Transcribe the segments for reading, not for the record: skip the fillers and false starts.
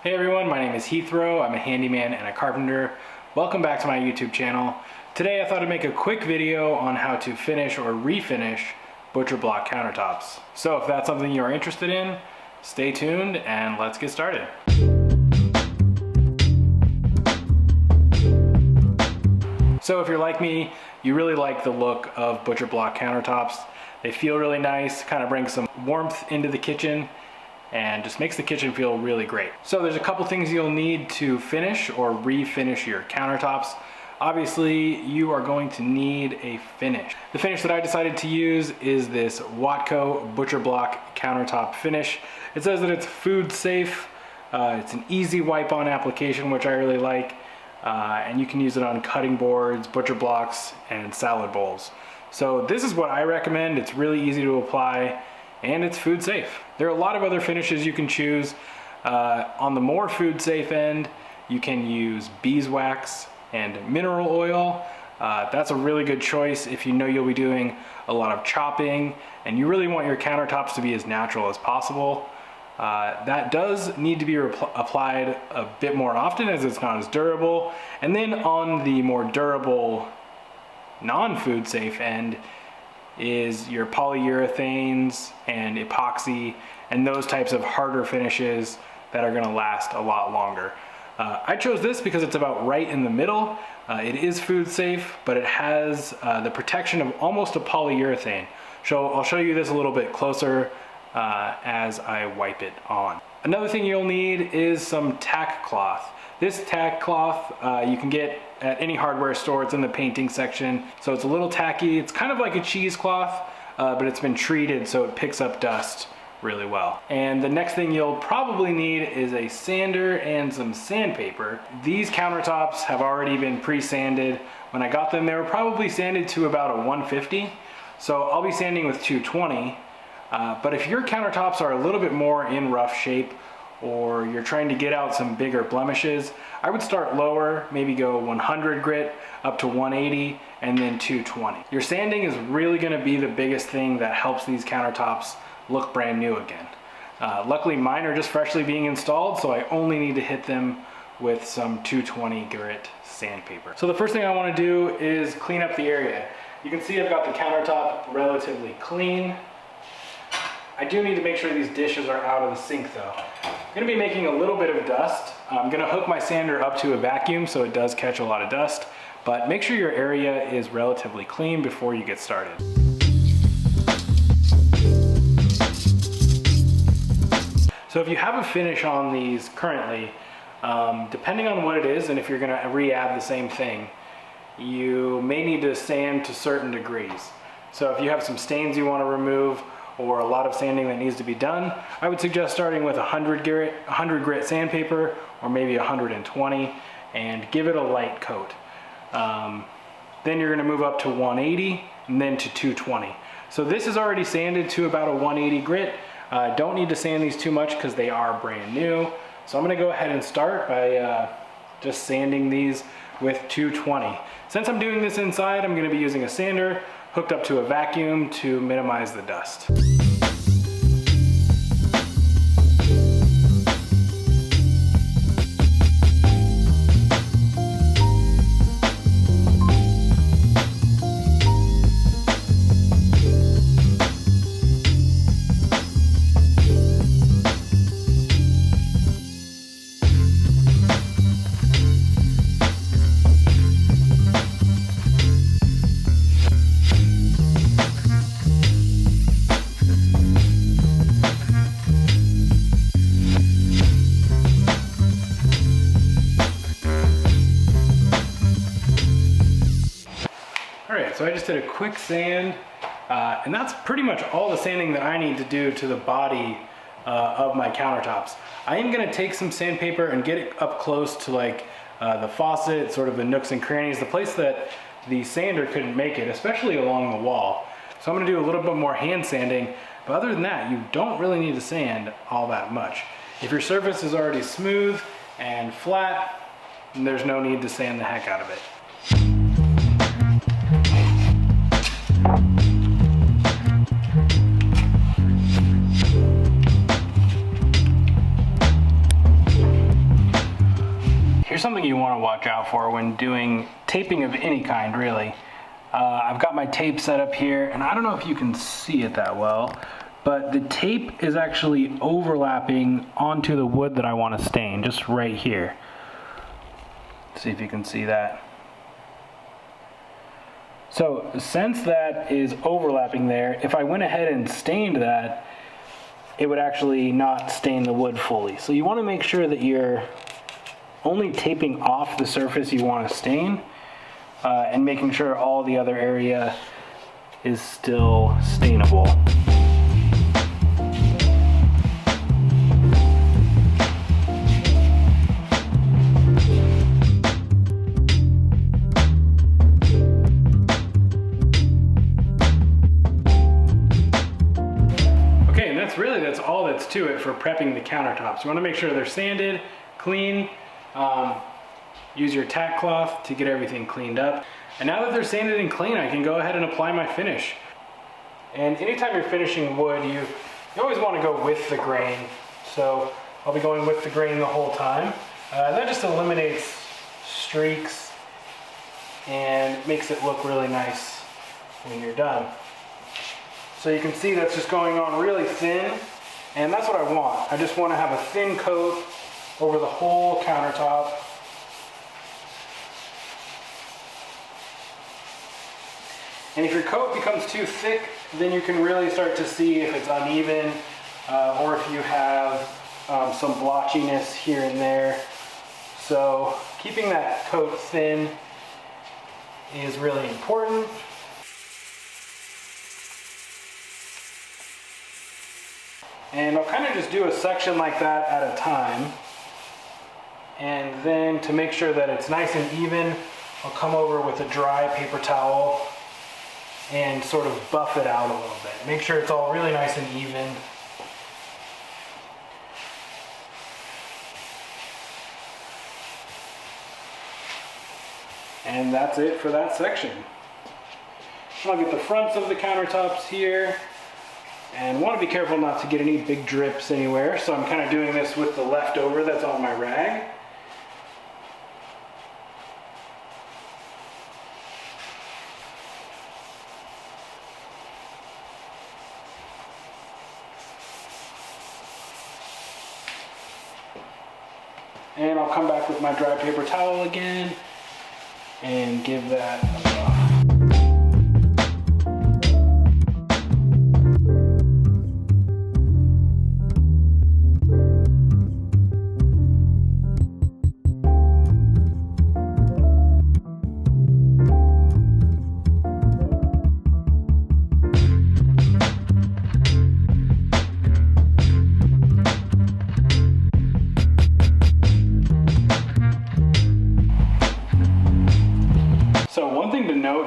Hey everyone, my name is Heathrow. I'm a handyman and a carpenter. Welcome back to my YouTube channel. Today I thought I'd make a quick video on how to finish or refinish butcher block countertops. So if that's something you're interested in, stay tuned and let's get started. So if you're like me, you really like the look of butcher block countertops. They feel really nice, kind of bring some warmth into the kitchen and just makes the kitchen feel really great. So there's a couple things you'll need to finish or refinish your countertops. Obviously, you are going to need a finish. The finish that I decided to use is this Watco butcher block countertop finish. It says that it's food safe. It's an easy wipe on application, which I really like. And you can use it on cutting boards, butcher blocks, and salad bowls. So this is what I recommend. It's really easy to apply and it's food safe. There are a lot of other finishes you can choose. On the more food safe end, you can use beeswax and mineral oil. That's a really good choice if you know you'll be doing a lot of chopping and you really want your countertops to be as natural as possible. That does need to be applied a bit more often as it's not as durable. And then on the more durable, non-food safe end is your polyurethanes and epoxy and those types of harder finishes that are gonna last a lot longer. I chose this because it's about right in the middle. It is food safe, but it has the protection of almost a polyurethane. So I'll show you this a little bit closer as I wipe it on. Another thing you'll need is some tack cloth. This tack cloth you can get at any hardware store. It's in the painting section. So it's a little tacky. It's kind of like a cheesecloth, but it's been treated so it picks up dust really well. And the next thing you'll probably need is a sander and some sandpaper. These countertops have already been pre-sanded. When I got them, they were probably sanded to about a 150. So I'll be sanding with 220. But if your countertops are a little bit more in rough shape or you're trying to get out some bigger blemishes, I would start lower, maybe go 100 grit up to 180 and then 220. Your sanding is really gonna be the biggest thing that helps these countertops look brand new again. Luckily mine are just freshly being installed, so I only need to hit them with some 220 grit sandpaper. So the first thing I wanna do is clean up the area. You can see I've got the countertop relatively clean. I do need to make sure these dishes are out of the sink though. I'm gonna be making a little bit of dust. I'm gonna hook my sander up to a vacuum so it does catch a lot of dust, but make sure your area is relatively clean before you get started. So if you have a finish on these currently, depending on what it is and if you're gonna re-add the same thing, you may need to sand to certain degrees. So if you have some stains you wanna remove, or a lot of sanding that needs to be done, I would suggest starting with 100 grit sandpaper or maybe 120 and give it a light coat. Then you're gonna move up to 180 and then to 220. So this is already sanded to about a 180 grit. Don't need to sand these too much because they are brand new. So I'm gonna go ahead and start by just sanding these with 220. Since I'm doing this inside, I'm gonna be using a sander hooked up to a vacuum to minimize the dust. So I just did a quick sand, and that's pretty much all the sanding that I need to do to the body of my countertops. I am gonna take some sandpaper and get it up close to like the faucet, sort of the nooks and crannies, the place that the sander couldn't make it, especially along the wall. So I'm gonna do a little bit more hand sanding, but other than that, you don't really need to sand all that much. If your surface is already smooth and flat, then there's no need to sand the heck out of it. here's something you want to watch out for when doing taping of any kind, really. I've got my tape set up here, and I don't know if you can see it that well, but the tape is actually overlapping onto the wood that I want to stain, just right here. Let's see if you can see that. So since that is overlapping there, if I went ahead and stained that, it would actually not stain the wood fully. So you want to make sure that you're only taping off the surface you want to stain, and making sure all the other area is still stainable. Okay, and that's all that's to it for prepping the countertops. You want to make sure they're sanded, clean. Use your tack cloth to get everything cleaned up. And now that they're sanded and clean, I can go ahead and apply my finish. And anytime you're finishing wood, you always want to go with the grain. So I'll be going with the grain the whole time. That just eliminates streaks and makes it look really nice when you're done. So you can see that's just going on really thin, and that's what I want. I just want to have a thin coat over the whole countertop. And if your coat becomes too thick, then you can really start to see if it's uneven, or if you have some blotchiness here and there. So keeping that coat thin is really important. And I'll kind of just do a section like that at a time. And then to make sure that it's nice and even, I'll come over with a dry paper towel and sort of buff it out a little bit. Make sure it's all really nice and even. And that's it for that section. I'll get the fronts of the countertops here, and want to be careful not to get any big drips anywhere, so I'm kind of doing this with the leftover that's on my rag. And I'll come back with my dry paper towel again and give that a buff.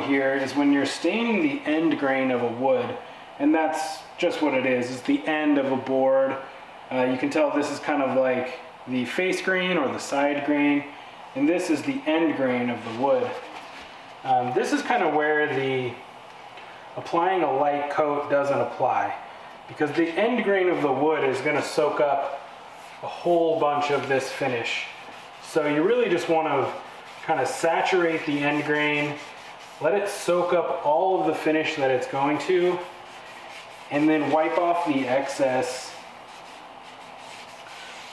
Here is when you're staining the end grain of a wood, and that's just what it is. It's the end of a board. You can tell this is kind of like the face grain or the side grain, and this is the end grain of the wood. This is kind of where the applying a light coat doesn't apply, because the end grain of the wood is going to soak up a whole bunch of this finish. So you really just want to kind of saturate the end grain, let it soak up all of the finish that it's going to, and then wipe off the excess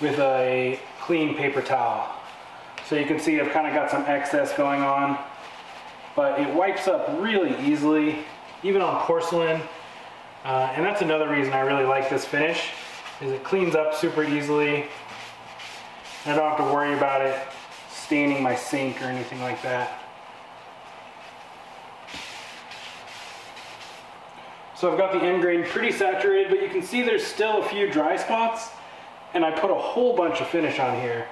with a clean paper towel. So you can see I've kind of got some excess going on, but it wipes up really easily, even on porcelain. And that's another reason I really like this finish, is it cleans up super easily. And I don't have to worry about it staining my sink or anything like that. So I've got the end grain pretty saturated, but you can see there's still a few dry spots, and I put a whole bunch of finish on here.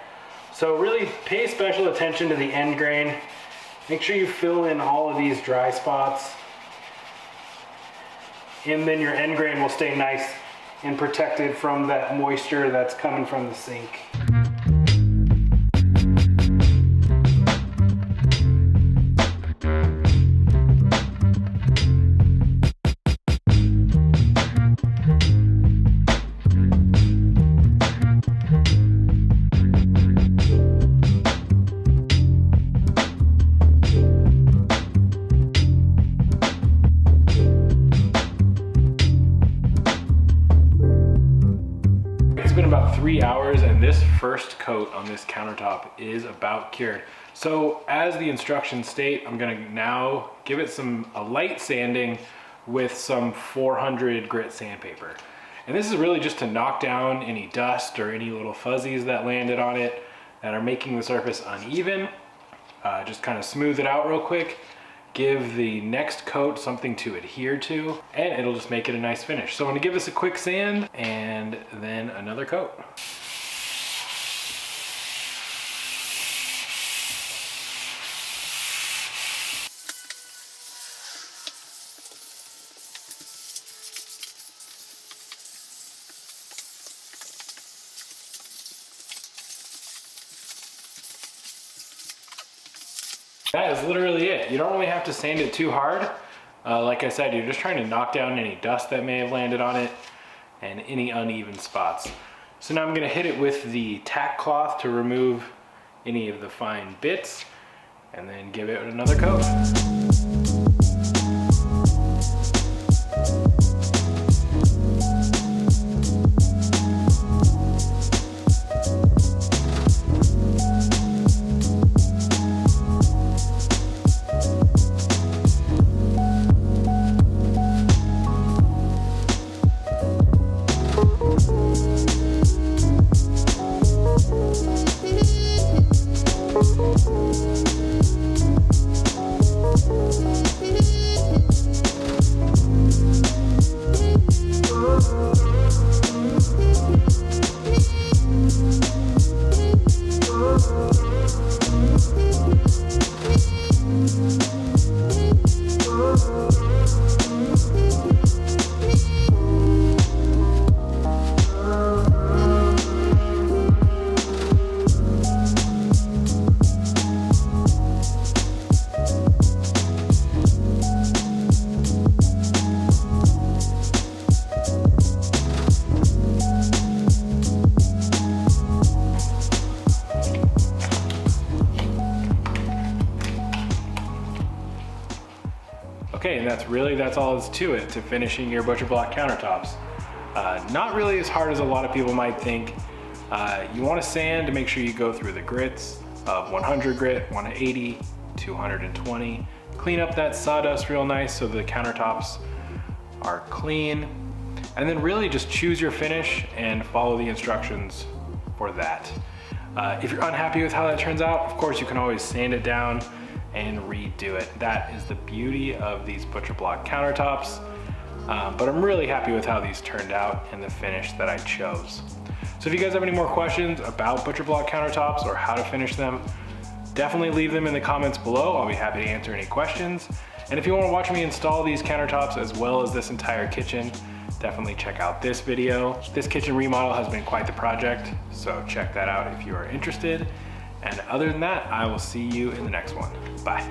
So really pay special attention to the end grain. Make sure you fill in all of these dry spots, and then your end grain will stay nice and protected from that moisture that's coming from the sink. first coat on this countertop is about cured. So as the instructions state, I'm gonna now give it a light sanding with some 400 grit sandpaper. And this is really just to knock down any dust or any little fuzzies that landed on it that are making the surface uneven. Just kind of smooth it out real quick, give the next coat something to adhere to, and it'll just make it a nice finish. So I'm gonna give this a quick sand and then another coat. That is literally it. You don't really have to sand it too hard. Like I said, you're just trying to knock down any dust that may have landed on it and any uneven spots. So now I'm gonna hit it with the tack cloth to remove any of the fine bits and then give it another coat. Okay, and that's all is to it, to finishing your butcher block countertops. Not really as hard as a lot of people might think. You want to sand to make sure you go through the grits of 100 grit, 180, 220. Clean up that sawdust real nice so the countertops are clean. And then really just choose your finish and follow the instructions for that. If you're unhappy with how that turns out, of course you can always sand it down and redo it. That is the beauty of these butcher block countertops. But I'm really happy with how these turned out and the finish that I chose. So if you guys have any more questions about butcher block countertops or how to finish them, definitely leave them in the comments below. I'll be happy to answer any questions. And if you want to watch me install these countertops as well as this entire kitchen, definitely check out this video. This kitchen remodel has been quite the project, so check that out if you are interested. And other than that, I will see you in the next one. Bye.